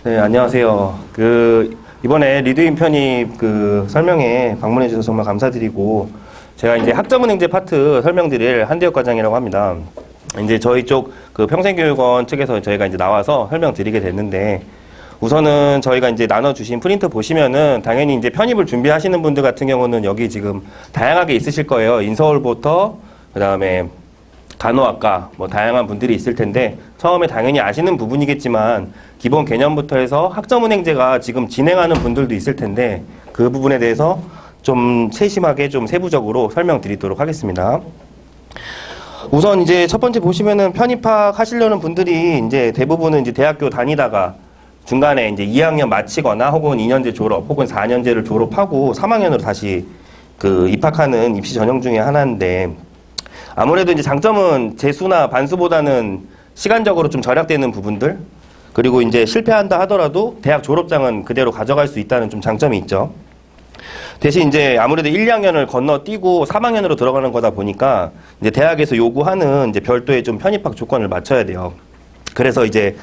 네, 안녕하세요. 이번에 리드인 편입 설명에 방문해 주셔서 정말 감사드리고, 제가 이제 학점은행제 파트 설명드릴 한대혁 과장이라고 합니다. 이제 저희 쪽 평생교육원 측에서 저희가 이제 나와서 설명드리게 됐는데, 우선은 저희가 이제 나눠주신 프린트 보시면은 당연히 이제 편입을 준비하시는 분들 같은 경우는 여기 지금 다양하게 있으실 거예요. 인서울부터, 그 다음에 간호학과 뭐 다양한 분들이 있을 텐데 처음에 당연히 아시는 부분이겠지만 기본 개념부터 해서 학점은행제가 지금 진행하는 분들도 있을 텐데 그 부분에 대해서 좀 세심하게 좀 세부적으로 설명드리도록 하겠습니다. 우선 이제 첫 번째 보시면은 편입학 하시려는 분들이 이제 대부분은 이제 대학교 다니다가 중간에 이제 2학년 마치거나 혹은 2년제 졸업 혹은 4년제를 졸업하고 3학년으로 다시 입학하는 입시 전형 중에 하나인데, 아무래도 이제 장점은 재수나 반수보다는 시간적으로 좀 절약되는 부분들, 그리고 이제 실패한다 하더라도 대학 졸업장은 그대로 가져갈 수 있다는 좀 장점이 있죠. 대신 이제 아무래도 1, 2학년을 건너뛰고 3학년으로 들어가는 거다 보니까 이제 대학에서 요구하는 이제 별도의 좀 편입학 조건을 맞춰야 돼요. 그래서 이제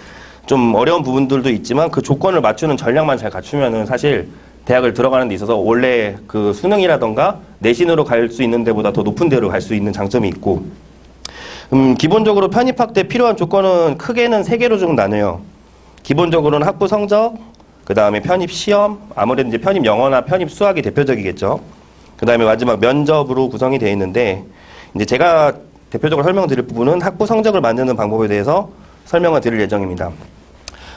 좀 어려운 부분들도 있지만 그 조건을 맞추는 전략만 잘 갖추면은 사실 대학을 들어가는 데 있어서 원래 수능이라던가 내신으로 갈 수 있는 데보다 더 높은 데로 갈 수 있는 장점이 있고, 기본적으로 편입학 때 필요한 조건은 크게는 3개로 좀 나눠요. 기본적으로는 학부 성적, 그 다음에 편입 시험, 아무래도 이제 편입 영어나 편입 수학이 대표적이겠죠. 그 다음에 마지막 면접으로 구성이 되어 있는데, 이제 제가 대표적으로 설명드릴 부분은 학부 성적을 만드는 방법에 대해서 설명을 드릴 예정입니다.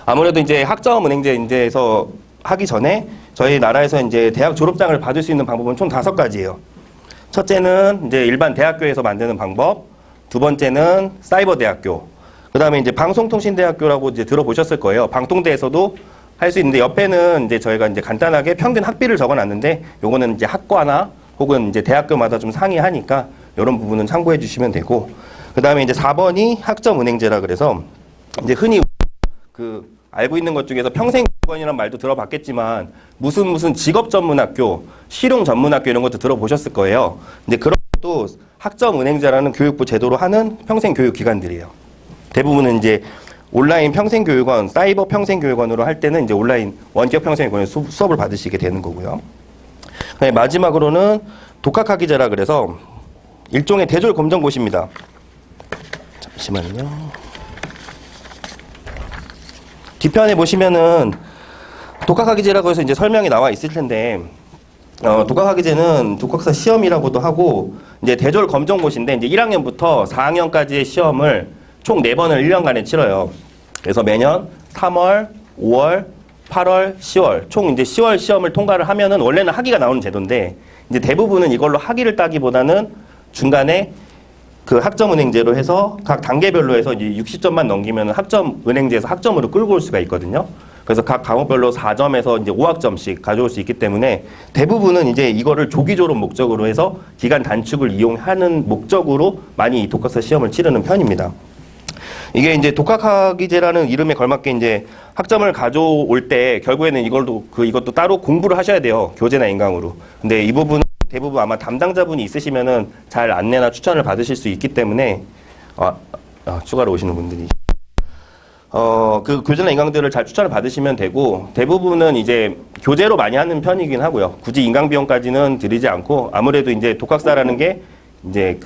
아무래도 이제 학점은행제에서 하기 전에 저희 나라에서 이제 대학 졸업장을 받을 수 있는 방법은 총 5가지예요. 첫째는 이제 일반 대학교에서 만드는 방법, 두 번째는 사이버 대학교, 그 다음에 이제 방송통신대학교라고 이제 들어보셨을 거예요. 방통대에서도 할 수 있는데 옆에는 이제 저희가 이제 간단하게 평균 학비를 적어놨는데 요거는 이제 학과나 혹은 이제 대학교마다 좀 상이하니까 이런 부분은 참고해 주시면 되고, 그 다음에 이제 4번이 학점은행제라 그래서 이제 흔히 알고 있는 것 중에서 평생교육원이라는 말도 들어봤겠지만 무슨 직업전문학교, 실용전문학교 이런 것도 들어보셨을 거예요. 근데 그런 것도 학점은행제라는 교육부 제도로 하는 평생교육기관들이에요. 대부분은 이제 온라인 평생교육원, 사이버 평생교육원으로 할 때는 이제 온라인 원격 평생교육원에서 수업을 받으시게 되는 거고요. 마지막으로는 독학학위제라 그래서 일종의 대졸 검정고시입니다. 잠시만요. 뒤편에 보시면은 독학학위제라고 해서 이제 설명이 나와 있을 텐데, 독학학위제는 독학사 시험이라고도 하고, 이제 대졸 검정고시인데, 이제 1학년부터 4학년까지의 시험을 총 4번을 1년간에 치러요. 그래서 매년 3월, 5월, 8월, 10월, 총 이제 10월 시험을 통과를 하면은 원래는 학위가 나오는 제도인데, 이제 대부분은 이걸로 학위를 따기보다는 중간에 학점은행제로 해서 각 단계별로 해서 이제 60점만 넘기면 학점은행제에서 학점으로 끌고 올 수가 있거든요. 그래서 각 과목별로 4점에서 이제 5학점씩 가져올 수 있기 때문에 대부분은 이제 이거를 조기 졸업 목적으로 해서 기간 단축을 이용하는 목적으로 많이 이 독학사 시험을 치르는 편입니다. 이게 이제 독학학위제라는 이름에 걸맞게 이제 학점을 가져올 때 결국에는 이것도 따로 공부를 하셔야 돼요. 교재나 인강으로. 근데 이 부분은 대부분 아마 담당자분이 있으시면은 잘 안내나 추천을 받으실 수 있기 때문에 추가로 오시는 분들이 그 교재나 인강들을 잘 추천을 받으시면 되고, 대부분은 이제 교재로 많이 하는 편이긴 하고요. 굳이 인강 비용까지는 드리지 않고, 아무래도 이제 독학사라는 게 이제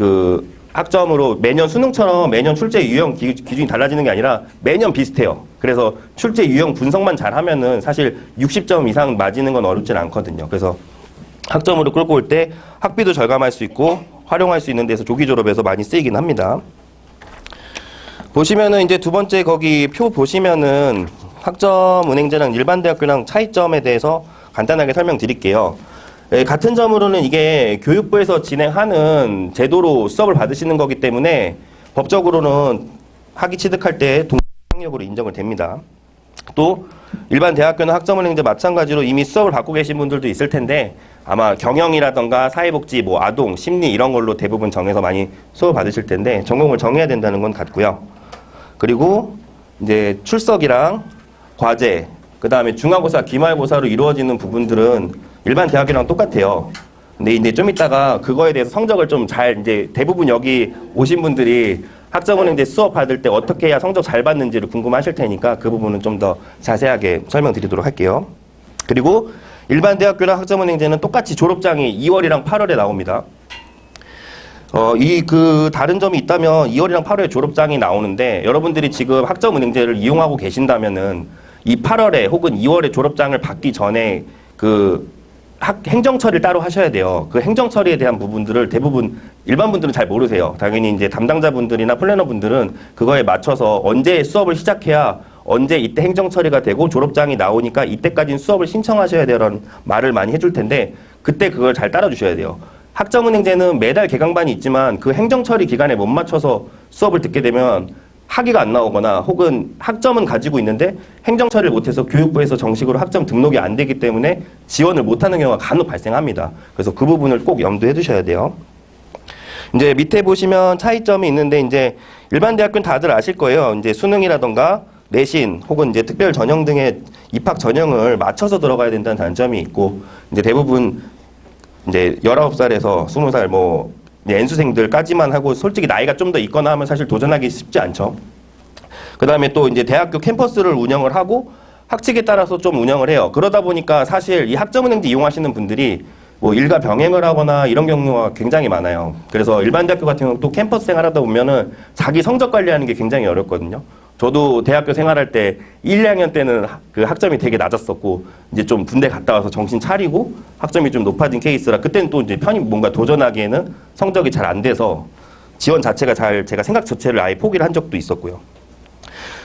학점으로 매년 수능처럼 매년 출제 유형 기준이 달라지는 게 아니라 매년 비슷해요. 그래서 출제 유형 분석만 잘 하면은 사실 60점 이상 맞이는 건 어렵진 않거든요. 그래서 학점으로 끌고 올 때 학비도 절감할 수 있고 활용할 수 있는 데서 조기 졸업에서 많이 쓰이긴 합니다. 보시면은 이제 두 번째 거기 표 보시면은 학점은행제랑 일반 대학교랑 차이점에 대해서 간단하게 설명드릴게요. 같은 점으로는 이게 교육부에서 진행하는 제도로 수업을 받으시는 거기 때문에 법적으로는 학위 취득할 때 동학력으로 인정을 됩니다. 또 일반 대학교나 학점은행제 마찬가지로 이미 수업을 받고 계신 분들도 있을 텐데 아마 경영이라던가 사회복지, 아동, 심리 이런 걸로 대부분 정해서 많이 수업을 받으실 텐데 전공을 정해야 된다는 건 같고요. 그리고 이제 출석이랑 과제, 그 다음에 중간고사, 기말고사로 이루어지는 부분들은 일반 대학이랑 똑같아요. 근데 이제 좀 이따가 그거에 대해서 성적을 좀 잘, 이제 대부분 여기 오신 분들이 학점은행제 수업 받을 때 어떻게 해야 성적 잘 받는지를 궁금하실 테니까 그 부분은 좀 더 자세하게 설명드리도록 할게요. 그리고 일반 대학교랑 학점은행제는 똑같이 졸업장이 2월이랑 8월에 나옵니다. 다른 점이 있다면 2월이랑 8월에 졸업장이 나오는데 여러분들이 지금 학점은행제를 이용하고 계신다면은 이 8월에 혹은 2월에 졸업장을 받기 전에 행정처리를 따로 하셔야 돼요. 그 행정처리에 대한 부분들을 대부분 일반 분들은 잘 모르세요. 당연히 이제 담당자분들이나 플래너분들은 그거에 맞춰서 언제 수업을 시작해야 언제 이때 행정처리가 되고 졸업장이 나오니까 이때까지는 수업을 신청하셔야 돼라는 말을 많이 해줄 텐데 그때 그걸 잘 따라주셔야 돼요. 학점은행제는 매달 개강반이 있지만 그 행정처리 기간에 못 맞춰서 수업을 듣게 되면 학위가 안 나오거나 혹은 학점은 가지고 있는데 행정처리를 못해서 교육부에서 정식으로 학점 등록이 안 되기 때문에 지원을 못하는 경우가 간혹 발생합니다. 그래서 그 부분을 꼭 염두해 두셔야 돼요. 이제 밑에 보시면 차이점이 있는데 이제 일반 대학교는 다들 아실 거예요. 이제 수능이라던가 내신 혹은 이제 특별 전형 등의 입학 전형을 맞춰서 들어가야 된다는 단점이 있고 이제 대부분 이제 19살에서 20살 뭐 N수생들까지만 하고 솔직히 나이가 좀 더 있거나 하면 사실 도전하기 쉽지 않죠. 그 다음에 또 이제 대학교 캠퍼스를 운영을 하고 학칙에 따라서 좀 운영을 해요. 그러다 보니까 사실 이 학점은행제 이용하시는 분들이 뭐 일가 병행을 하거나 이런 경우가 굉장히 많아요. 그래서 일반 대학교 같은 경우 또 캠퍼스 생활하다 보면은 자기 성적 관리하는 게 굉장히 어렵거든요. 저도 대학교 생활할 때 1, 2학년 때는 그 학점이 되게 낮았었고 이제 좀 군대 갔다 와서 정신 차리고 학점이 좀 높아진 케이스라 그때는 또 이제 편입 뭔가 도전하기에는 성적이 잘 안 돼서 지원 자체가 제가 생각 자체를 아예 포기를 한 적도 있었고요.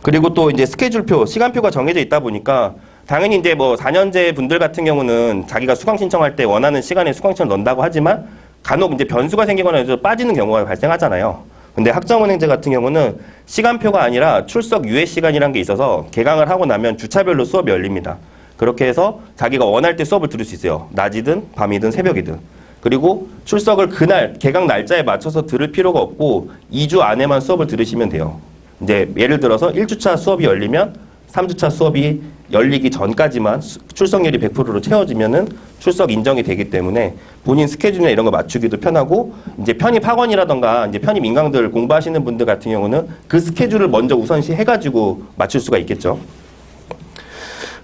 그리고 또 이제 스케줄표, 시간표가 정해져 있다 보니까 당연히 이제 뭐 4년제 분들 같은 경우는 자기가 수강 신청할 때 원하는 시간에 수강 신청을 넣는다고 하지만 간혹 이제 변수가 생기거나 해서 빠지는 경우가 발생하잖아요. 근데 학점은행제 같은 경우는 시간표가 아니라 출석 유예 시간이라는 게 있어서 개강을 하고 나면 주차별로 수업이 열립니다. 그렇게 해서 자기가 원할 때 수업을 들을 수 있어요. 낮이든 밤이든 새벽이든. 그리고 출석을 그날 개강 날짜에 맞춰서 들을 필요가 없고 2주 안에만 수업을 들으시면 돼요. 이제 예를 들어서 1주차 수업이 열리면 3주차 수업이 열리기 전까지만 출석률이 100%로 채워지면은 출석 인정이 되기 때문에 본인 스케줄이나 이런 거 맞추기도 편하고 이제 편입 학원이라던가 이제 편입 인강들 공부하시는 분들 같은 경우는 그 스케줄을 먼저 우선시 해가지고 맞출 수가 있겠죠.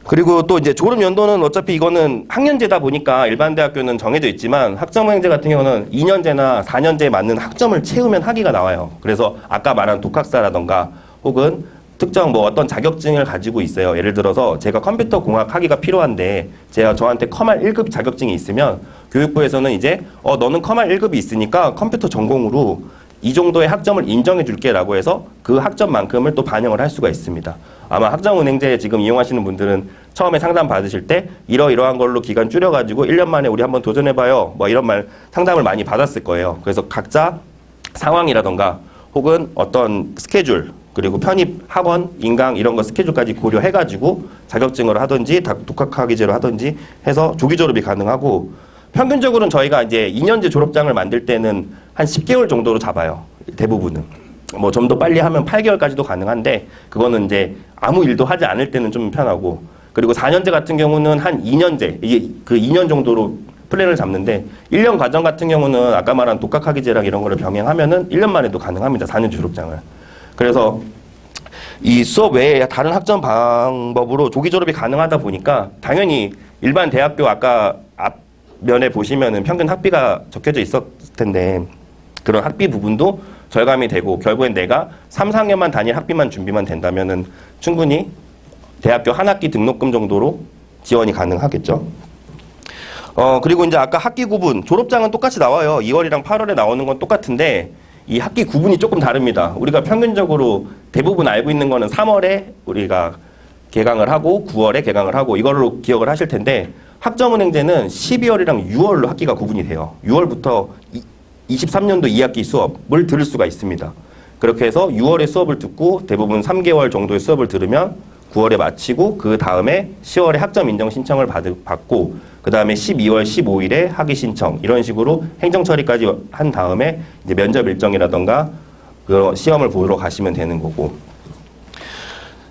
그리고 또 이제 졸업 연도는 어차피 이거는 학년제다 보니까 일반 대학교는 정해져 있지만 학점은행제 같은 경우는 2년제나 4년제에 맞는 학점을 채우면 학위가 나와요. 그래서 아까 말한 독학사라던가 혹은 특정 뭐 어떤 자격증을 가지고 있어요. 예를 들어서 제가 컴퓨터 공학 학위가 필요한데 저한테 컴활 1급 자격증이 있으면 교육부에서는 이제 너는 컴활 1급이 있으니까 컴퓨터 전공으로 이 정도의 학점을 인정해 줄게 라고 해서 그 학점만큼을 또 반영을 할 수가 있습니다. 아마 학점은행제 지금 이용하시는 분들은 처음에 상담 받으실 때 이러이러한 걸로 기간 줄여가지고 1년 만에 우리 한번 도전해봐요. 뭐 이런 상담을 많이 받았을 거예요. 그래서 각자 상황이라던가 혹은 어떤 스케줄 그리고 편입, 학원, 인강 이런 거 스케줄까지 고려해가지고 자격증을 하든지 독학학위제로 하든지 해서 조기 졸업이 가능하고 평균적으로는 저희가 이제 2년제 졸업장을 만들 때는 한 10개월 정도로 잡아요. 대부분은. 뭐 좀 더 빨리 하면 8개월까지도 가능한데 그거는 이제 아무 일도 하지 않을 때는 좀 편하고 그리고 4년제 같은 경우는 한 2년제, 이게 그 2년 정도로 플랜을 잡는데 1년 과정 같은 경우는 아까 말한 독학학위제랑 이런 거를 병행하면은 1년 만에도 가능합니다. 4년 졸업장을. 그래서 이 수업 외에 다른 학점 방법으로 조기 졸업이 가능하다 보니까 당연히 일반 대학교 아까 앞면에 보시면은 평균 학비가 적혀져 있었을 텐데 그런 학비 부분도 절감이 되고 결국엔 내가 3, 4학년만 다닐 학비만 준비만 된다면은 충분히 대학교 한 학기 등록금 정도로 지원이 가능하겠죠. 그리고 이제 아까 학기 구분, 졸업장은 똑같이 나와요. 2월이랑 8월에 나오는 건 똑같은데 이 학기 구분이 조금 다릅니다. 우리가 평균적으로 대부분 알고 있는 거는 3월에 우리가 개강을 하고 9월에 개강을 하고 이걸로 기억을 하실 텐데 학점은행제는 12월이랑 6월로 학기가 구분이 돼요. 6월부터 23년도 2학기 수업을 들을 수가 있습니다. 그렇게 해서 6월에 수업을 듣고 대부분 3개월 정도의 수업을 들으면 9월에 마치고 그 다음에 10월에 학점 인정 신청을 받고 그 다음에 12월 15일에 학위 신청 이런 식으로 행정 처리까지 한 다음에 이제 면접 일정이라던가 그 시험을 보러 가시면 되는 거고.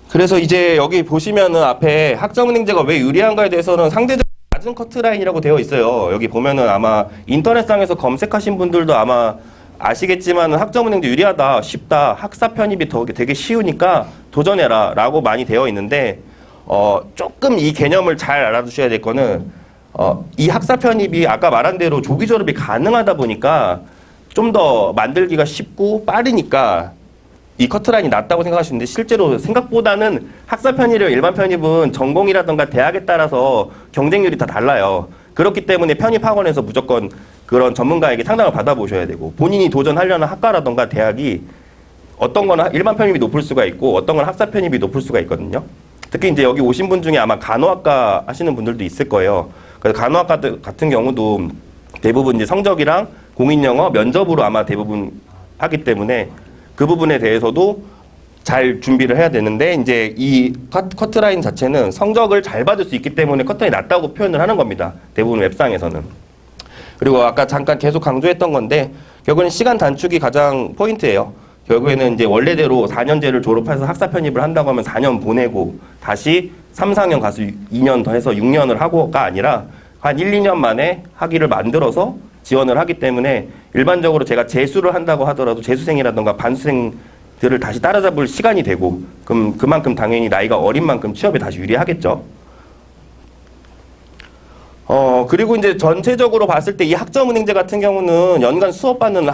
그래서 이제 여기 보시면은 앞에 학점은행제가 왜 유리한가에 대해서는 상대적으로 낮은 커트라인이라고 되어 있어요. 여기 보면은 아마 인터넷상에서 검색하신 분들도 아마 아시겠지만 학점은행도 유리하다, 쉽다, 학사 편입이 되게 쉬우니까 도전해라 라고 많이 되어 있는데 조금 이 개념을 잘 알아두셔야 될 거는 이 학사 편입이 아까 말한 대로 조기 졸업이 가능하다 보니까 좀 더 만들기가 쉽고 빠르니까 이 커트라인이 낮다고 생각하시는데 실제로 생각보다는 학사 편입이랑 일반 편입은 전공이라던가 대학에 따라서 경쟁률이 다 달라요. 그렇기 때문에 편입학원에서 무조건 그런 전문가에게 상담을 받아보셔야 되고 본인이 도전하려는 학과라던가 대학이 어떤 건 일반 편입이 높을 수가 있고 어떤 건 학사 편입이 높을 수가 있거든요. 특히 이제 여기 오신 분 중에 아마 간호학과 하시는 분들도 있을 거예요. 그래서 간호학과 같은 경우도 대부분 이제 성적이랑 공인영어 면접으로 아마 대부분 하기 때문에 그 부분에 대해서도 잘 준비를 해야 되는데 이제 이 커트라인 자체는 성적을 잘 받을 수 있기 때문에 커트라인이 낮다고 표현을 하는 겁니다. 대부분 웹상에서는. 그리고 아까 잠깐 계속 강조했던 건데 결국에는 시간 단축이 가장 포인트예요. 결국에는 이제 원래대로 4년제를 졸업해서 학사 편입을 한다고 하면 4년 보내고 다시 3, 4년 가서 2년 더 해서 6년을 하고가 아니라 한 1, 2년 만에 학위를 만들어서 지원을 하기 때문에 일반적으로 제가 재수를 한다고 하더라도 재수생이라던가 반수생들을 다시 따라잡을 시간이 되고 그럼 그만큼 당연히 나이가 어린 만큼 취업에 다시 유리하겠죠. 그리고 이제 전체적으로 봤을 때 이 학점은행제 같은 경우는 연간 수업받는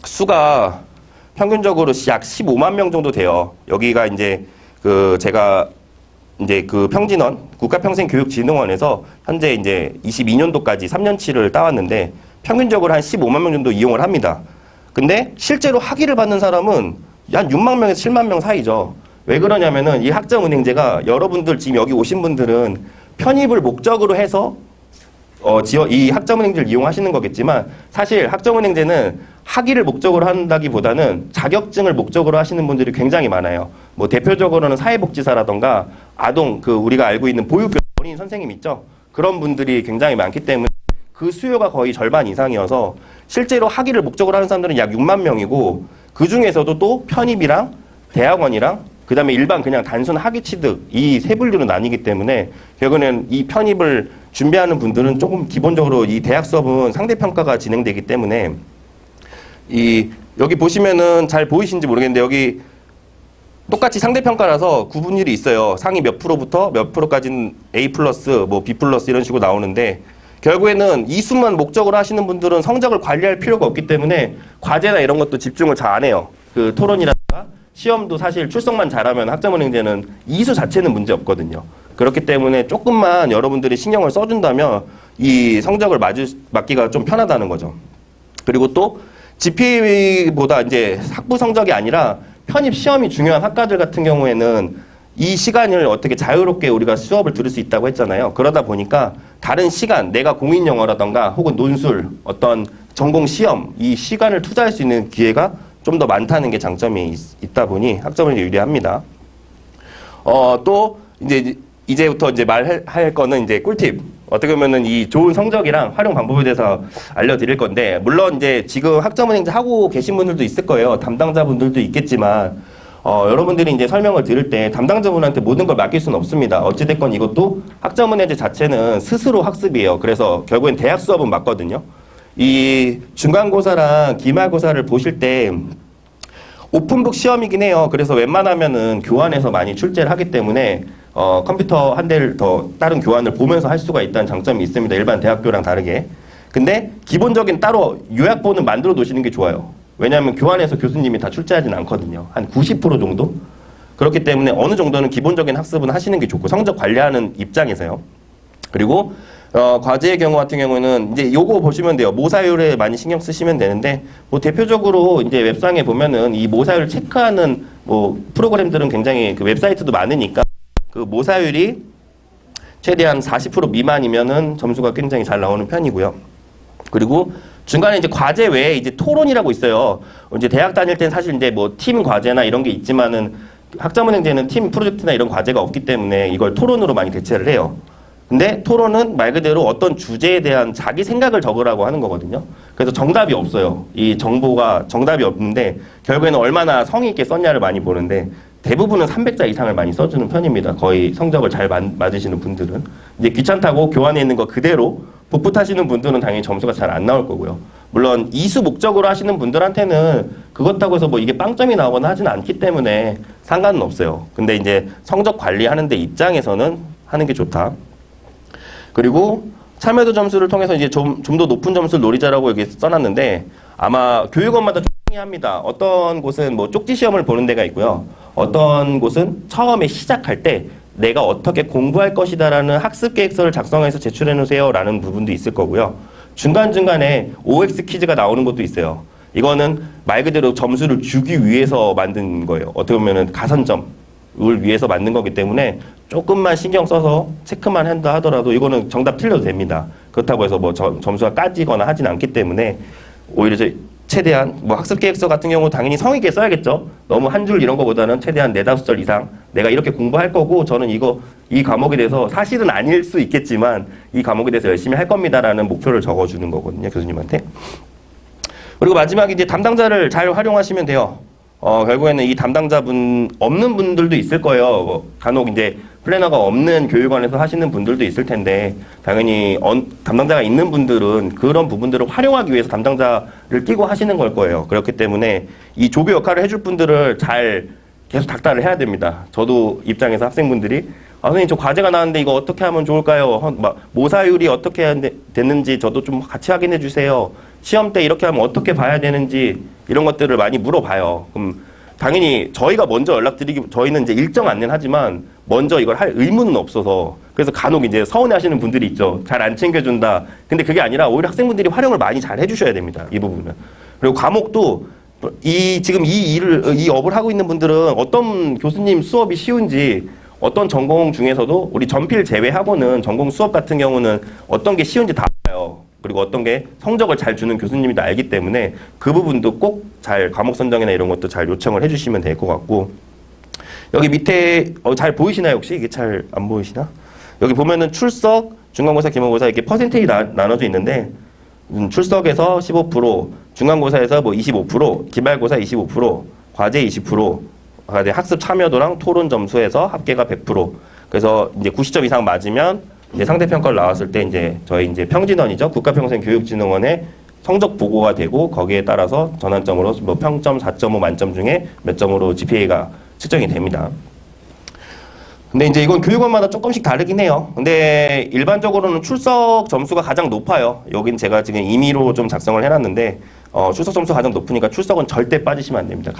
수가 평균적으로 약 15만 명 정도 돼요. 여기가 이제 제가 이제 평진원 국가평생교육진흥원에서 현재 이제 22년도까지 3년치를 따왔는데 평균적으로 한 15만 명 정도 이용을 합니다. 근데 실제로 학위를 받는 사람은 한 6만 명에서 7만 명 사이죠. 왜 그러냐면은 이 학점은행제가 여러분들 지금 여기 오신 분들은 편입을 목적으로 해서 이 학점은행제를 이용하시는 거겠지만 사실 학점은행제는 학위를 목적으로 한다기보다는 자격증을 목적으로 하시는 분들이 굉장히 많아요. 뭐 대표적으로는 사회복지사라던가 아동 우리가 알고 있는 보육교 어린이 선생님 있죠. 그런 분들이 굉장히 많기 때문에 그 수요가 거의 절반 이상이어서 실제로 학위를 목적으로 하는 사람들은 약 6만 명이고 그 중에서도 또 편입이랑 대학원이랑 그 다음에 일반 그냥 단순 학위 취득 이 세 분류로 나뉘기 때문에 결국에는 이 편입을 준비하는 분들은 조금 기본적으로 이 대학 수업은 상대평가가 진행되기 때문에 여기 보시면은 잘 보이시는지 모르겠는데 여기 똑같이 상대평가라서 구분율이 있어요. 상위 몇 프로부터 몇 프로까지는 A 플러스, 뭐 B 플러스 이런 식으로 나오는데 결국에는 이 수만 목적으로 하시는 분들은 성적을 관리할 필요가 없기 때문에 과제나 이런 것도 집중을 잘 안 해요. 토론이라든가 시험도 사실 출석만 잘하면 학점은행제는 이수 자체는 문제 없거든요. 그렇기 때문에 조금만 여러분들이 신경을 써준다면 이 성적을 맞기가 좀 편하다는 거죠. 그리고 또 GPA보다 이제 학부 성적이 아니라 편입 시험이 중요한 학과들 같은 경우에는 이 시간을 어떻게 자유롭게 우리가 수업을 들을 수 있다고 했잖아요. 그러다 보니까 다른 시간, 내가 공인영어라던가 혹은 논술, 어떤 전공 시험, 이 시간을 투자할 수 있는 기회가 좀 더 많다는 게 장점이 있다 보니 학점을 유리합니다. 또 이제부터 말할 거는 이제 꿀팁. 어떻게 보면은 이 좋은 성적이랑 활용 방법에 대해서 알려드릴 건데, 물론 이제 지금 학점은행제 하고 계신 분들도 있을 거예요. 담당자분들도 있겠지만, 여러분들이 이제 설명을 들을 때 담당자분한테 모든 걸 맡길 수는 없습니다. 어찌됐건 이것도 학점은행제 자체는 스스로 학습이에요. 그래서 결국엔 대학 수업은 맞거든요. 이 중간고사랑 기말고사를 보실 때 오픈북 시험이긴 해요. 그래서 웬만하면은 교환해서 많이 출제를 하기 때문에 컴퓨터 한 대를 더 다른 교환을 보면서 할 수가 있다는 장점이 있습니다. 일반 대학교랑 다르게. 근데 기본적인 따로 요약본은 만들어 놓으시는 게 좋아요. 왜냐하면 교환해서 교수님이 다 출제하진 않거든요. 한 90% 정도? 그렇기 때문에 어느 정도는 기본적인 학습은 하시는 게 좋고 성적 관리하는 입장에서요. 그리고 과제의 경우 같은 경우는 이제 요거 보시면 돼요. 모사율에 많이 신경 쓰시면 되는데 뭐 대표적으로 이제 웹상에 보면은 이 모사율 체크하는 뭐 프로그램들은 굉장히 웹사이트도 많으니까 그 모사율이 최대한 40% 미만이면은 점수가 굉장히 잘 나오는 편이고요. 그리고 중간에 이제 과제 외에 이제 토론이라고 있어요. 이제 대학 다닐 땐 사실 이제 뭐 팀 과제나 이런 게 있지만은 학점은행제는 팀 프로젝트나 이런 과제가 없기 때문에 이걸 토론으로 많이 대체를 해요. 근데 토론은 말 그대로 어떤 주제에 대한 자기 생각을 적으라고 하는 거거든요. 그래서 정답이 없어요. 이 정보가 정답이 없는데 결국에는 얼마나 성의 있게 썼냐를 많이 보는데 대부분은 300자 이상을 많이 써주는 편입니다. 거의 성적을 잘 맞으시는 분들은. 이제 귀찮다고 교환에 있는 거 그대로 복붙하시는 분들은 당연히 점수가 잘 안 나올 거고요. 물론 이수 목적으로 하시는 분들한테는 그렇다고 해서 뭐 이게 빵점이 나오거나 하진 않기 때문에 상관은 없어요. 근데 이제 성적 관리하는데 입장에서는 하는 게 좋다. 그리고 참여도 점수를 통해서 이제 좀 더 높은 점수를 노리자라고 여기 써놨는데 아마 교육원마다 조용히 합니다. 어떤 곳은 뭐 쪽지 시험을 보는 데가 있고요. 어떤 곳은 처음에 시작할 때 내가 어떻게 공부할 것이다라는 학습 계획서를 작성해서 제출해 놓으세요라는 부분도 있을 거고요. 중간중간에 OX 퀴즈가 나오는 것도 있어요. 이거는 말 그대로 점수를 주기 위해서 만든 거예요. 어떻게 보면은 가산점을 위해서 만든 거기 때문에 조금만 신경 써서 체크만 한다 하더라도 이거는 정답 틀려도 됩니다. 그렇다고 해서 뭐 점수가 까지거나 하진 않기 때문에 오히려 최대한 뭐 학습 계획서 같은 경우 당연히 성의 있게 써야겠죠. 너무 한 줄 이런 거보다는 최대한 4-5절 이상 내가 이렇게 공부할 거고 저는 이 과목에 대해서 사실은 아닐 수 있겠지만 이 과목에 대해서 열심히 할 겁니다라는 목표를 적어주는 거거든요. 교수님한테. 그리고 마지막에 이제 담당자를 잘 활용하시면 돼요. 결국에는 이 담당자분 없는 분들도 있을 거예요. 뭐 간혹 이제 플래너가 없는 교육원에서 하시는 분들도 있을 텐데 당연히 담당자가 있는 분들은 그런 부분들을 활용하기 위해서 담당자를 끼고 하시는 걸 거예요. 그렇기 때문에 이 조교 역할을 해줄 분들을 잘 계속 닥달을 해야 됩니다. 저도 입장에서 학생분들이 선생님 저 과제가 나왔는데 이거 어떻게 하면 좋을까요? 모사율이 어떻게 됐는지 저도 좀 같이 확인해 주세요. 시험 때 이렇게 하면 어떻게 봐야 되는지 이런 것들을 많이 물어봐요. 그럼 당연히 저희가 먼저 저희는 이제 일정 안내는 하지만 먼저 이걸 할 의무는 없어서 그래서 간혹 이제 서운해 하시는 분들이 있죠. 잘 안 챙겨준다. 근데 그게 아니라 오히려 학생분들이 활용을 많이 잘 해주셔야 됩니다. 이 부분은. 그리고 과목도 지금 이 업을 하고 있는 분들은 어떤 교수님 수업이 쉬운지 어떤 전공 중에서도 우리 전필 제외하고는 전공 수업 같은 경우는 어떤 게 쉬운지 다 알아요. 그리고 어떤 게 성적을 잘 주는 교수님이 다 알기 때문에 그 부분도 꼭 잘 과목 선정이나 이런 것도 잘 요청을 해주시면 될 것 같고 여기 밑에 잘 보이시나요 혹시? 이게 잘 안 보이시나? 여기 보면은 출석, 중간고사, 기말고사 이렇게 퍼센테이지 나눠져 있는데 출석에서 15%, 중간고사에서 뭐 25%, 기말고사 25%, 과제 20%, 과제 학습 참여도랑 토론 점수에서 합계가 100%. 그래서 이제 90점 이상 맞으면 이제 상대평가를 나왔을 때 이제 저희 이제 평진원이죠. 국가평생교육진흥원의 성적 보고가 되고 거기에 따라서 전환점으로 뭐 평점 4.5 만점 중에 몇 점으로 GPA가 측정이 됩니다. 근데 이제 이건 교육원마다 조금씩 다르긴 해요. 근데 일반적으로는 출석 점수가 가장 높아요. 여긴 제가 지금 임의로 좀 작성을 해놨는데 출석 점수가 가장 높으니까 출석은 절대 빠지시면 안 됩니다.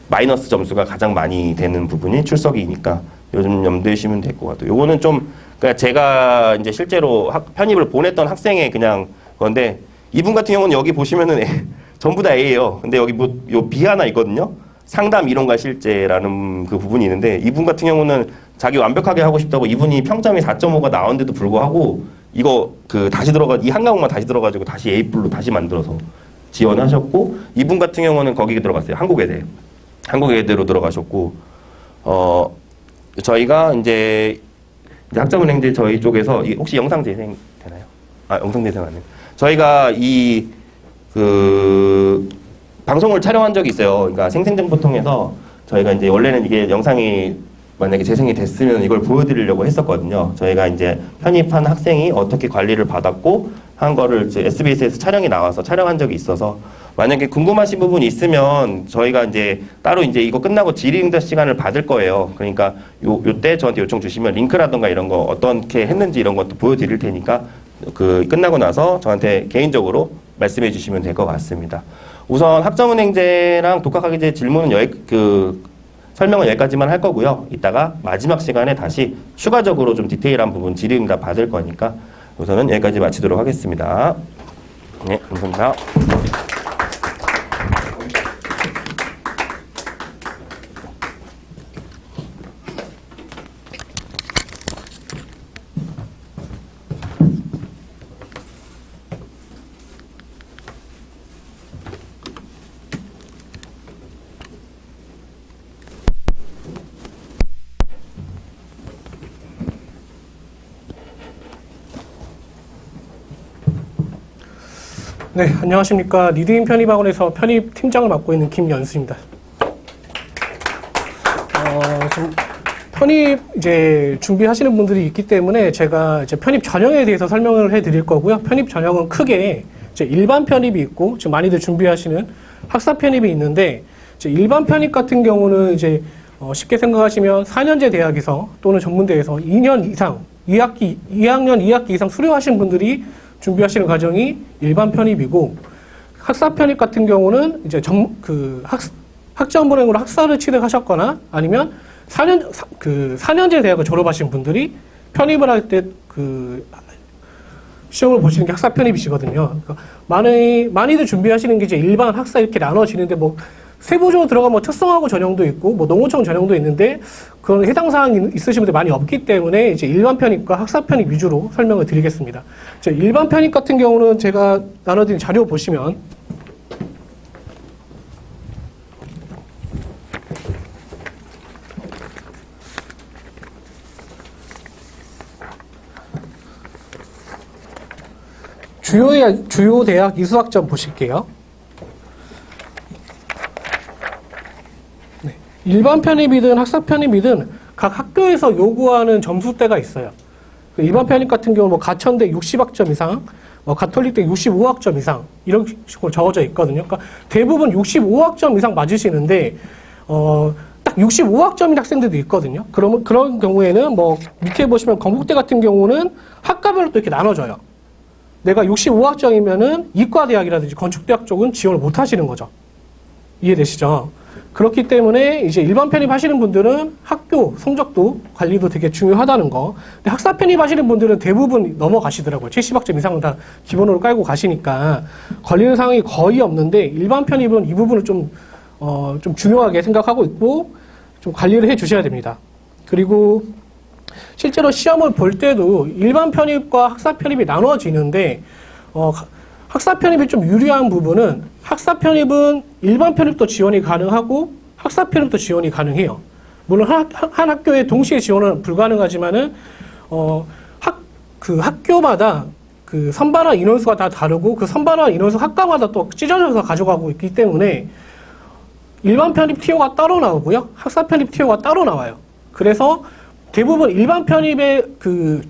마이너스 점수가 가장 많이 되는 부분이 출석이니까 요즘 염두에 두시면 될 것 같아요. 요거는 좀 그러니까 제가 이제 실제로 편입을 보냈던 학생의 그냥 건데 이분 같은 경우는 여기 보시면은 전부 다 A예요. 근데 여기 뭐 요 B 하나 있거든요. 상담 이론과 실제라는 그 부분이 있는데 이분 같은 경우는 자기 완벽하게 하고 싶다고 이분이 평점이 4.5가 나왔는데도 불구하고 이거 다시 이 한 과목만 다시 들어가지고 다시 A뿔로 다시 만들어서 지원하셨고 이분 같은 경우는 거기에 들어갔어요. 한국외대로 들어가셨고 저희가 이제 학점은행제 저희 쪽에서 혹시 영상 재생 되나요? 영상 재생 안 해요. 저희가 방송을 촬영한 적이 있어요. 그러니까 생생정보 통해서 저희가 이제 원래는 이게 영상이 만약에 재생이 됐으면 이걸 보여드리려고 했었거든요. 저희가 이제 편입한 학생이 어떻게 관리를 받았고 한 거를 이제 SBS에서 촬영이 나와서 촬영한 적이 있어서 만약에 궁금하신 부분이 있으면 저희가 이제 따로 이제 이거 끝나고 질의응답 시간을 받을 거예요. 그러니까 요때 저한테 요청 주시면 링크라던가 이런 거 어떻게 했는지 이런 것도 보여드릴 테니까 끝나고 나서 저한테 개인적으로 말씀해 주시면 될 것 같습니다. 우선 학점은행제랑 독학학위제 질문은 설명은 여기까지만 할 거고요. 이따가 마지막 시간에 다시 추가적으로 좀 디테일한 부분 질의응답 받을 거니까 우선은 여기까지 마치도록 하겠습니다. 네, 감사합니다. 네, 안녕하십니까. 리드인 편입학원에서 편입 팀장을 맡고 있는 김연수입니다. 지금 편입 이제 준비하시는 분들이 있기 때문에 제가 이제 편입 전형에 대해서 설명을 해드릴 거고요. 편입 전형은 크게 이제 일반 편입이 있고, 지금 많이들 준비하시는 학사 편입이 있는데, 이제 일반 편입 같은 경우는 이제 쉽게 생각하시면 4년제 대학에서 또는 전문대에서 2년 이상, 2학년 2학기 이상 수료하신 분들이 준비하시는 과정이 일반 편입이고, 학사 편입 같은 경우는 이제 학점은행으로 학사를 취득하셨거나 아니면 4년제 대학을 졸업하신 분들이 편입을 할 때 시험을 보시는 게 학사 편입이시거든요. 그러니까 많이들 준비하시는 게 이제 일반 학사 이렇게 나눠지는데 뭐 세부적으로 들어가면 뭐 특성화고 전형도 있고 뭐 농어촌 전형도 있는데 그런 해당 사항이 있으신 분들 많이 없기 때문에 이제 일반 편입과 학사 편입 위주로 설명을 드리겠습니다. 이제 일반 편입 같은 경우는 제가 나눠드린 자료 보시면 주요 대학 이수학점 보실게요. 네. 일반 편입이든 학사 편입이든 각 학교에서 요구하는 점수대가 있어요. 일반 편입 같은 경우는 뭐 가천대 60학점 이상, 가톨릭대 65학점 이상 이런 식으로 적어져 있거든요. 그러니까 대부분 65학점 이상 맞으시는데 딱 65학점인 학생들도 있거든요. 그러면 그런 경우에는 뭐 밑에 보시면 건국대 같은 경우는 학과별로 또 이렇게 나눠져요. 내가 65학점이면은 이과대학이라든지 건축대학 쪽은 지원을 못 하시는 거죠. 이해되시죠? 그렇기 때문에 이제 일반 편입하시는 분들은 학교 성적도 관리도 되게 중요하다는 거. 근데 학사 편입하시는 분들은 대부분 넘어가시더라고요. 70학점 이상은 다 기본으로 깔고 가시니까 걸리는 상황이 거의 없는데 일반 편입은 이 부분을 좀 중요하게 생각하고 있고 좀 관리를 해 주셔야 됩니다. 그리고 실제로 시험을 볼 때도 일반 편입과 학사 편입이 나눠지는데 학사 편입이 좀 유리한 부분은 학사 편입은 일반 편입도 지원이 가능하고 학사 편입도 지원이 가능해요. 물론 한 학교에 동시에 지원은 불가능하지만은 학교마다 그 선발한 인원수가 다 다르고 그 선발한 인원수 학과마다 또 찢어져서 가져가고 있기 때문에 일반 편입 티오가 따로 나오고요. 학사 편입 티오가 따로 나와요. 그래서 대부분 일반 편입의 그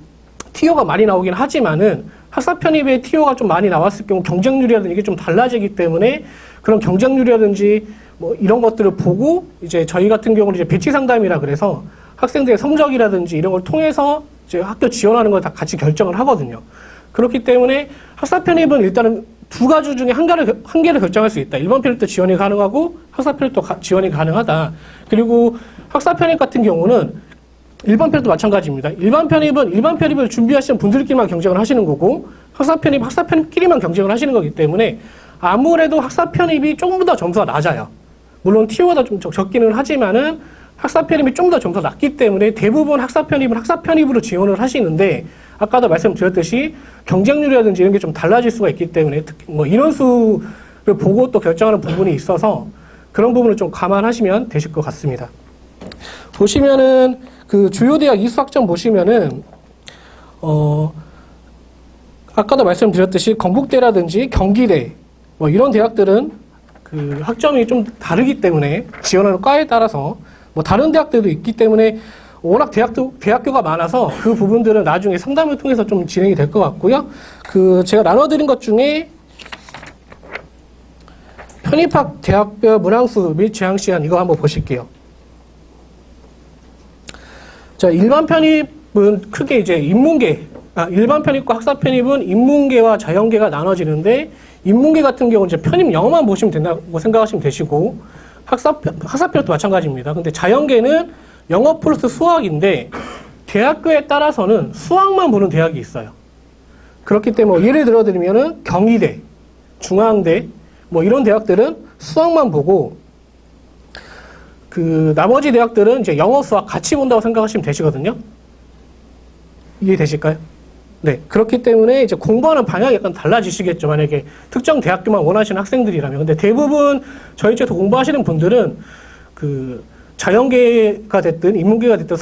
티오가 많이 나오긴 하지만은 학사 편입의 티오가 좀 많이 나왔을 경우 경쟁률이라든지 이게 좀 달라지기 때문에 그런 경쟁률이라든지 뭐 이런 것들을 보고 이제 저희 같은 경우는 이제 배치 상담이라 그래서 학생들의 성적이라든지 이런 걸 통해서 이제 학교 지원하는 걸 다 같이 결정을 하거든요. 그렇기 때문에 학사 편입은 일단은 두 가지 중에 한 개를 결정할 수 있다. 일반 편입도 지원이 가능하고 학사 편입도 지원이 가능하다. 그리고 학사 편입 같은 경우는 일반 편입도 마찬가지입니다. 일반 편입을 준비하시는 분들끼리만 경쟁을 하시는 거고 학사 편입끼리만 경쟁을 하시는 거기 때문에 아무래도 학사 편입이 조금 더 점수가 낮아요. 물론 티오가 좀 적기는 하지만은 학사 편입이 좀 더 점수가 낮기 때문에 대부분 학사 편입은 학사 편입으로 지원을 하시는데 아까도 말씀드렸듯이 경쟁률이라든지 이런 게 좀 달라질 수가 있기 때문에 특히 뭐 인원수를 보고 또 결정하는 부분이 있어서 그런 부분을 좀 감안하시면 되실 것 같습니다. 보시면은 그 주요 대학 이수학점 보시면은 아까도 말씀드렸듯이 건국대라든지 경기대 뭐 이런 대학들은 그 학점이 좀 다르기 때문에 지원하는 과에 따라서 뭐 다른 대학들도 있기 때문에 워낙 대학교가 많아서 그 부분들은 나중에 상담을 통해서 좀 진행이 될 것 같고요. 그 제가 나눠드린 것 중에 편입학 대학별 문항수 및 제한 시간 이거 한번 보실게요. 자, 일반 편입은 크게 이제 일반 편입과 학사 편입은 인문계와 자연계가 나눠지는데, 인문계 같은 경우는 이제 편입 영어만 보시면 된다고 생각하시면 되시고, 학사 편입도 마찬가지입니다. 근데 자연계는 영어 플러스 수학인데, 대학교에 따라서는 수학만 보는 대학이 있어요. 그렇기 때문에 예를 들어드리면은 경희대, 중앙대, 뭐 이런 대학들은 수학만 보고, 그 나머지 대학들은 이제 영어 수학 같이 본다고 생각하시면 되시거든요. 이해되실까요? 네. 그렇기 때문에 이제 공부하는 방향이 약간 달라지시겠죠. 만약에 특정 대학교만 원하시는 학생들이라면. 근데 대부분 저희 쪽에서 공부하시는 분들은 그 자연계가 됐든 인문계가 됐든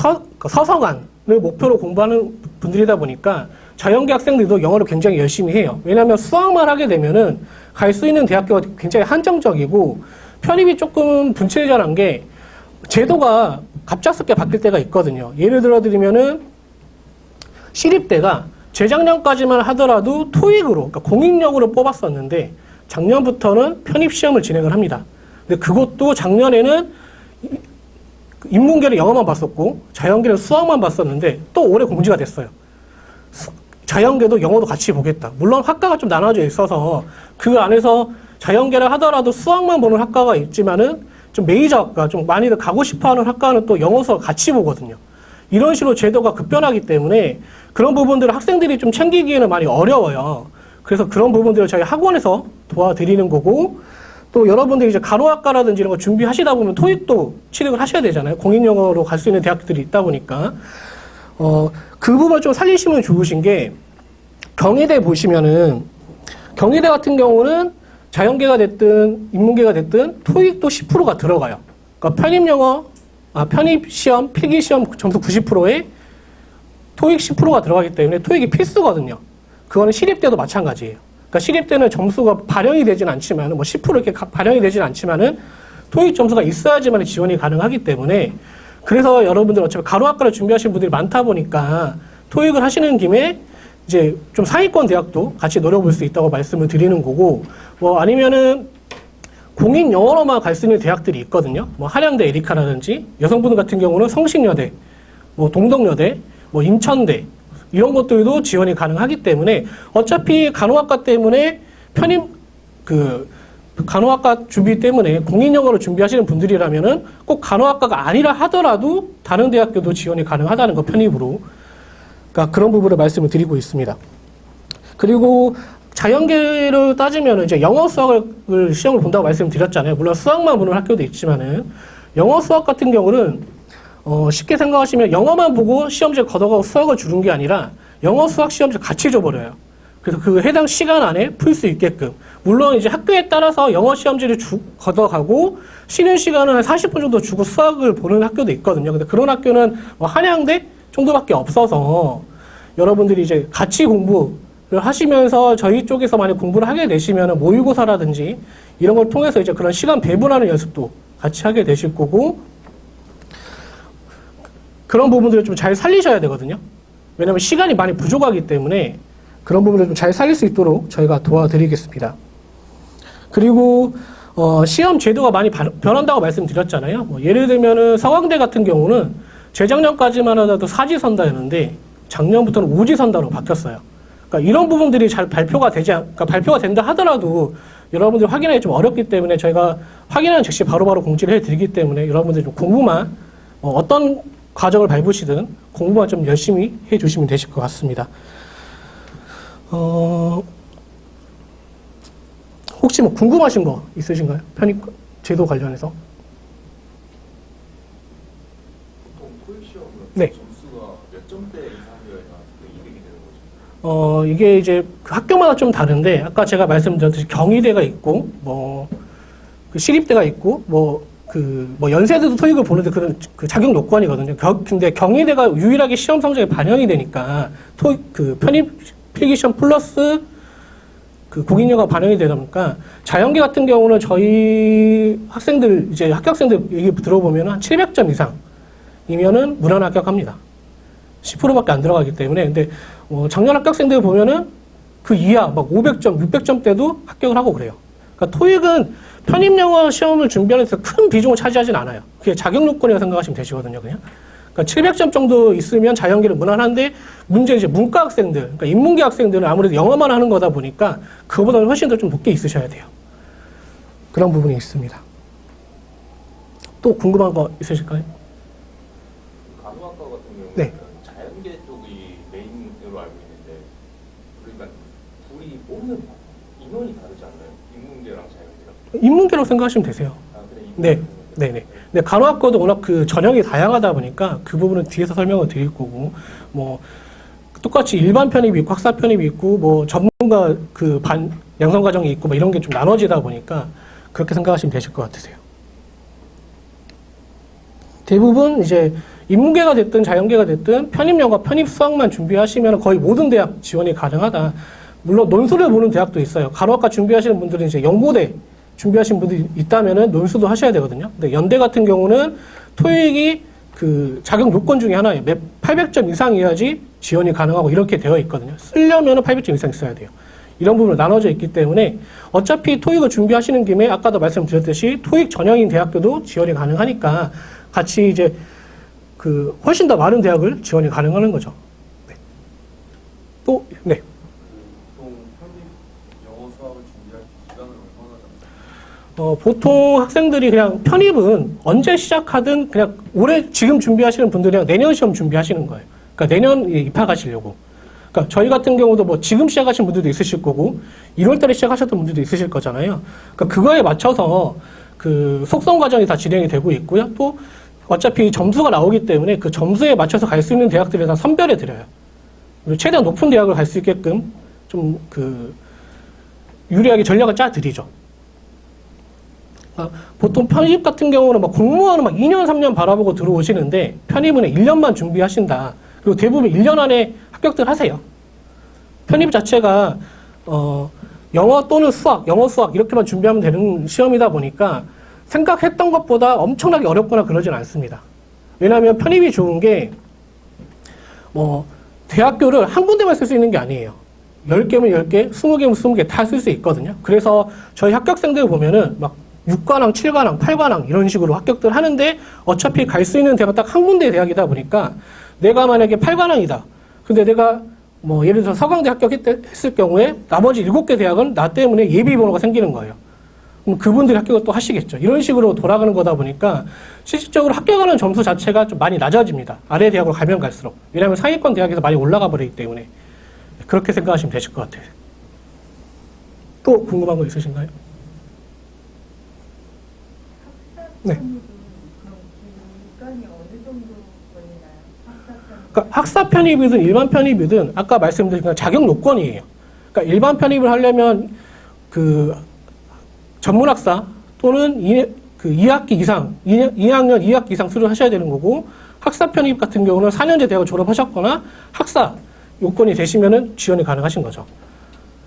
서서간을 목표로 공부하는 분들이다 보니까 자연계 학생들도 영어를 굉장히 열심히 해요. 왜냐하면 수학만 하게 되면은 갈 수 있는 대학교가 굉장히 한정적이고 편입이 조금 분칠절한 게 제도가 갑작스럽게 바뀔 때가 있거든요. 예를 들어 드리면은 시립대가 재작년까지만 하더라도 토익으로, 그러니까 공인력으로 뽑았었는데 작년부터는 편입시험을 진행을 합니다. 근데 그것도 작년에는 인문계는 영어만 봤었고 자연계는 수학만 봤었는데 또 올해 공지가 됐어요. 자연계도 영어도 같이 보겠다. 물론 학과가 좀 나눠져 있어서 그 안에서 자연계를 하더라도 수학만 보는 학과가 있지만은 좀 메이저 학과, 좀 많이들 가고 싶어하는 학과는 또 영어 수학 같이 보거든요. 이런 식으로 제도가 급변하기 때문에 그런 부분들을 학생들이 좀 챙기기에는 많이 어려워요. 그래서 그런 부분들을 저희 학원에서 도와드리는 거고, 또 여러분들이 이제 간호학과라든지 이런 거 준비하시다 보면 토익도 취득을 하셔야 되잖아요. 공인영어로 갈 수 있는 대학들이 있다 보니까. 그 부분을 좀 살리시면 좋으신 게, 경희대 보시면은, 경희대 같은 경우는 자연계가 됐든, 인문계가 됐든, 토익도 10%가 들어가요. 그러니까 편입시험, 필기시험 점수 90%에 토익 10%가 들어가기 때문에 토익이 필수거든요. 그거는 시립대도 마찬가지예요. 그러니까 시립대는 점수가 발현이 되진 않지만, 뭐 10% 이렇게 발현이 되진 않지만은 토익 점수가 있어야지만 지원이 가능하기 때문에, 그래서 여러분들 어차피 간호학과를 준비하시는 분들이 많다 보니까 토익을 하시는 김에 이제 좀 상위권 대학도 같이 노려볼 수 있다고 말씀을 드리는 거고, 뭐 아니면은 공인 영어로만 갈 수 있는 대학들이 있거든요. 뭐 한양대 에리카라든지, 여성분 같은 경우는 성신여대, 뭐 동덕여대, 뭐 인천대, 이런 것들도 지원이 가능하기 때문에 어차피 간호학과 때문에 간호학과 준비 때문에 공인 영어로 준비하시는 분들이라면은 꼭 간호학과가 아니라 하더라도 다른 대학교도 지원이 가능하다는 거, 편입으로. 그러니까 그런 부분을 말씀을 드리고 있습니다. 그리고 자연계를 따지면 이제 영어 수학을 시험을 본다고 말씀드렸잖아요. 물론 수학만 보는 학교도 있지만은 영어 수학 같은 경우는 쉽게 생각하시면 영어만 보고 시험지에 걷어가고 수학을 주는 게 아니라 영어 수학 시험지 같이 줘버려요. 그래서 그 해당 시간 안에 풀 수 있게끔. 물론 이제 학교에 따라서 영어 시험지를 걷어가고 쉬는 시간은 한 40분 정도 주고 수학을 보는 학교도 있거든요. 근데 그런 학교는 뭐 한양대 정도밖에 없어서 여러분들이 이제 같이 공부를 하시면서 저희 쪽에서 만약 공부를 하게 되시면 모의고사라든지 이런 걸 통해서 이제 그런 시간 배분하는 연습도 같이 하게 되실 거고, 그런 부분들을 좀 잘 살리셔야 되거든요. 왜냐하면 시간이 많이 부족하기 때문에 그런 부분을 좀 잘 살릴 수 있도록 저희가 도와드리겠습니다. 그리고 시험 제도가 많이 변한다고 말씀드렸잖아요. 뭐 예를 들면은 서강대 같은 경우는 재작년까지만 하더라도 사지선다였는데 작년부터는 오지선다로 바뀌었어요. 그러니까 이런 부분들이 잘 발표가 발표가 된다 하더라도 여러분들이 확인하기 좀 어렵기 때문에 저희가 확인하는 즉시 바로바로 공지를 해드리기 때문에 여러분들이 좀 공부만 어떤 과정을 밟으시든 공부만 좀 열심히 해주시면 되실 것 같습니다. 혹시 뭐 궁금하신 거 있으신가요? 편입 제도 관련해서? 보통 토익 시험은 네. 점수가 몇 점대 이상이어야 이득이 되는 거죠? 이게 이제 그 학교마다 좀 다른데, 아까 제가 말씀드렸듯이 경희대가 있고, 그 시립대가 있고, 연세대도 토익을 보는데 그런 그 자격 요건이거든요. 근데 경희대가 유일하게 시험 성적에 반영이 되니까 토익 편입 필기시험 플러스 그 공인영어가 반영이 되다 보니까 자연계 같은 경우는 저희 학생들, 이제 합격생들 얘기 들어보면 한 700점 이상이면은 무난 합격합니다. 10%밖에 안 들어가기 때문에. 근데 작년 합격생들 보면은 그 이하 막 500점, 600점 대도 합격을 하고 그래요. 그러니까 토익은 편입영어 시험을 준비하는 데서 큰 비중을 차지하진 않아요. 그게 자격 요건이라고 생각하시면 되시거든요, 그냥. 그러니까 700점 정도 있으면 자연계는 무난한데, 문제는 이제 문과 학생들, 그러니까 인문계 학생들은 아무래도 영어만 하는 거다 보니까 그거보다는 훨씬 더 좀 높게 있으셔야 돼요. 그런 부분이 있습니다. 또 궁금한 거 있으실까요? 간호학과 같은 경우는 네. 자연계 쪽이 메인으로 알고 있는데, 그러니까 둘이 뽑는 인원이 다르지 않나요? 인문계랑 자연계랑? 인문계로 생각하시면 되세요. 그래, 네. 네네. 근데 간호학과도 워낙 그 전형이 다양하다 보니까 그 부분은 뒤에서 설명을 드릴 거고, 똑같이 일반 편입이 있고 학사 편입이 있고, 전문가 양성 과정이 있고, 이런 게 좀 나눠지다 보니까 그렇게 생각하시면 되실 것 같으세요. 대부분 이제 인문계가 됐든 자연계가 됐든 편입영어, 편입 수학만 준비하시면 거의 모든 대학 지원이 가능하다. 물론 논술을 보는 대학도 있어요. 간호학과 준비하시는 분들은 이제 연고대 준비하신 분들이 있다면은 논술도 하셔야 되거든요. 근데 연대 같은 경우는 토익이 그 자격 요건 중에 하나예요. 800점 이상이어야지 지원이 가능하고 이렇게 되어 있거든요. 쓰려면 800점 이상 있어야 돼요. 이런 부분으로 나눠져 있기 때문에 어차피 토익을 준비하시는 김에 아까도 말씀드렸듯이 토익 전형인 대학교도 지원이 가능하니까 같이 이제 그 훨씬 더 많은 대학을 지원이 가능한 거죠. 네. 또, 네. 보통 편입 영어 수학을 준비할 때 기간은 얼마나 잡나요? 보통 학생들이 그냥 편입은 언제 시작하든 그냥 올해 지금 준비하시는 분들이랑 내년 시험 준비하시는 거예요. 그러니까 내년 입학하시려고. 그러니까 저희 같은 경우도 뭐 지금 시작하신 분들도 있으실 거고 1월 달에 시작하셨던 분들도 있으실 거잖아요. 그러니까 그거에 맞춰서 그 속성 과정이 다 진행이 되고 있고요. 또 어차피 점수가 나오기 때문에 그 점수에 맞춰서 갈 수 있는 대학들을 다 선별해 드려요. 최대한 높은 대학을 갈 수 있게끔 좀 그 유리하게 전략을 짜 드리죠. 보통 편입 같은 경우는 막 공무원은 막 2년, 3년 바라보고 들어오시는데 편입은 1년만 준비하신다. 그리고 대부분 1년 안에 합격들 하세요. 편입 자체가 영어 또는 수학, 영어 수학 이렇게만 준비하면 되는 시험이다 보니까 생각했던 것보다 엄청나게 어렵거나 그러진 않습니다. 왜냐하면 편입이 좋은 게 대학교를 한 군데만 쓸 수 있는 게 아니에요. 10개면 10개, 20개면 20개 다 쓸 수 있거든요. 그래서 저희 합격생들 보면은 막 6관왕, 7관왕, 8관왕 이런 식으로 합격들 하는데 어차피 갈 수 있는 대학은 딱 한 군데 대학이다 보니까 내가 만약에 8관왕이다. 근데 내가 뭐 예를 들어서 서강대 합격했을 경우에 나머지 7개 대학은 나 때문에 예비 번호가 생기는 거예요. 그럼 그분들이 합격을 또 하시겠죠. 이런 식으로 돌아가는 거다 보니까 실질적으로 합격하는 점수 자체가 좀 많이 낮아집니다. 아래 대학으로 가면 갈수록. 왜냐하면 상위권 대학에서 많이 올라가 버리기 때문에. 그렇게 생각하시면 되실 것 같아요. 또 궁금한 거 있으신가요? 네. 기간이 어느 정도 걸리나요? 그러니까 학사 편입이든 일반 편입이든 아까 말씀드린 그 자격 요건이에요. 그러니까 일반 편입을 하려면 그 전문학사 또는 2학기 이상, 2학년 2학기 이상 수료를 하셔야 되는 거고 학사 편입 같은 경우는 4년제 대학을 졸업하셨거나 학사 요건이 되시면은 지원이 가능하신 거죠.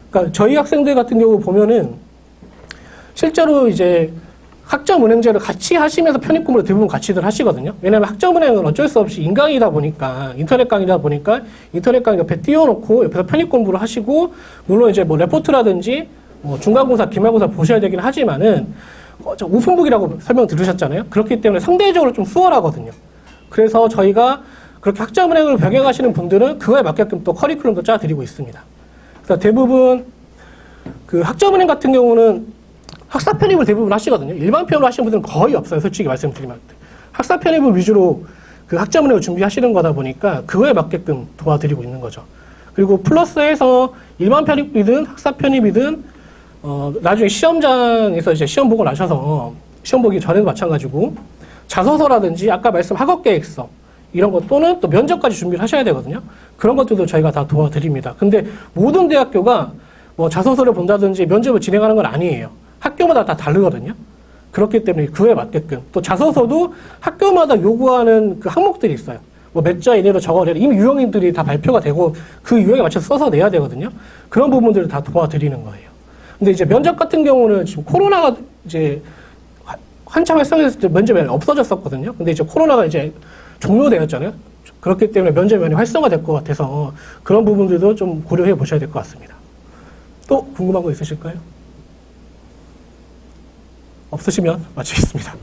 그러니까 저희 학생들 같은 경우 보면은 실제로 이제 학점은행제를 같이 하시면서 편입 공부를 대부분 같이들 하시거든요. 왜냐하면 학점은행은 어쩔 수 없이 인강이다 보니까 인터넷 강의다 보니까 인터넷 강의 옆에 띄워놓고 옆에서 편입 공부를 하시고 물론 이제 뭐 레포트라든지 뭐 중간고사, 기말고사 보셔야 되긴 하지만은 오픈북이라고 설명 들으셨잖아요. 그렇기 때문에 상대적으로 좀 수월하거든요. 그래서 저희가 그렇게 학점은행을 병행하시는 분들은 그거에 맞게끔 또 커리큘럼도 짜드리고 있습니다. 그래서 대부분 그 학점은행 같은 경우는 학사 편입을 대부분 하시거든요. 일반 편입을 하시는 분들은 거의 없어요. 솔직히 말씀드리면. 학사 편입을 위주로 그 학점은행을 준비하시는 거다 보니까 그거에 맞게끔 도와드리고 있는 거죠. 그리고 플러스해서 일반 편입이든 학사 편입이든 나중에 시험장에서 이제 시험 보고 나셔서 시험 보기 전에도 마찬가지고 자소서라든지 아까 말씀 학업계획서 이런 것 또는 또 면접까지 준비를 하셔야 되거든요. 그런 것들도 저희가 다 도와드립니다. 근데 모든 대학교가 뭐 자소서를 본다든지 면접을 진행하는 건 아니에요. 학교마다 다 다르거든요. 그렇기 때문에 그에 맞게끔 또 자소서도 학교마다 요구하는 그 항목들이 있어요. 뭐 몇 자 이내로 적어내라. 이미 유형들이 다 발표가 되고 그 유형에 맞춰서 써서 내야 되거든요. 그런 부분들을 다 도와드리는 거예요. 근데 이제 면접 같은 경우는 지금 코로나가 이제 한참 활성화했을 때 면접이 없어졌었거든요. 근데 이제 코로나가 이제 종료되었잖아요. 그렇기 때문에 면접이 많이 활성화될 것 같아서 그런 부분들도 좀 고려해 보셔야 될 것 같습니다. 또 궁금한 거 있으실까요? 없으시면 마치겠습니다.